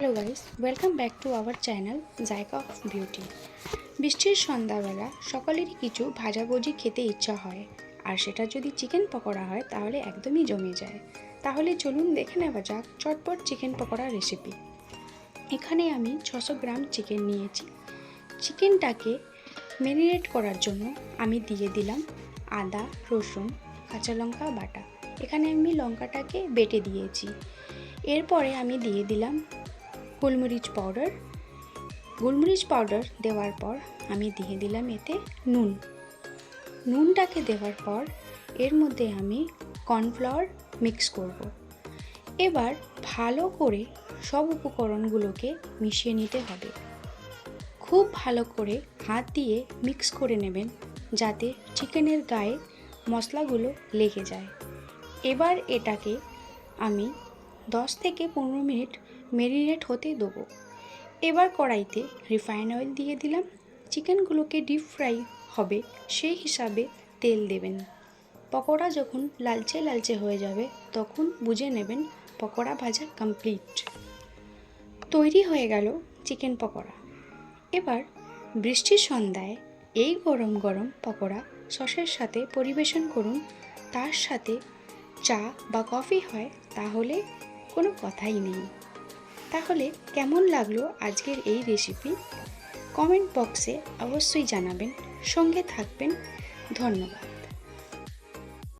Hello guys, welcome back to our channel Zaika of beauty. বৃষ্টির সন্ধ্যাবেলা সকলেরই কিছু ভাজাভুজি খেতে ইচ্ছা হয়, আর সেটা যদি চিকেন পকোড়া হয় তাহলে একদমই জমে যায়। তাহলে চলুন দেখে নেওয়া যাক চটপট চিকেন পকোড়া রেসিপি। এখানে আমি 600 গ্রাম চিকেন নিয়েছি। চিকেনটাকে ম্যারিনেট করার জন্য আমি দিয়ে দিলাম আদা, রসুন, কাঁচা লঙ্কা বাটা। এখানে আমি লঙ্কাটাকে বেটে দিয়েছি। এরপরে আমি দিয়ে দিলাম গোলমরিচ পাউডার দেওয়ার পর আমি দিয়ে দিলাম এতে নুনটাকে দেওয়ার পর এর মধ্যে আমি কর্নফ্লাওয়ার মিক্স করব। এবার ভালো করে সব উপকরণগুলোকে মিশিয়ে নিতে হবে। খুব ভালো করে হাত দিয়ে মিক্স করে নেবেন যাতে চিকেনের গায়ে মশলাগুলো লেগে যায়। এবার এটাকে আমি 10 থেকে 15 মিনিট ম্যারিনেট হতে দেবো। এবার কড়াইতে রিফাইন অয়েল দিয়ে দিলাম। চিকেনগুলোকে ডিপ ফ্রাই হবে সেই হিসাবে তেল দেবেন। পকোড়া যখন লালচে লালচে হয়ে যাবে তখন বুঝে নেবেন পকোড়া ভাজা কমপ্লিট। তৈরি হয়ে গেল চিকেন পকোড়া। এবার বৃষ্টির সন্ধ্যায় এই গরম গরম পকোড়া সসের সাথে পরিবেশন করুন। তার সাথে চা বা কফি হয় তাহলে কোনো কথাই নেই। তাহলে কেমন লাগলো আজকের এই রেসিপি কমেন্ট বক্সে অবশ্যই জানাবেন। সঙ্গে থাকবেন। ধন্যবাদ।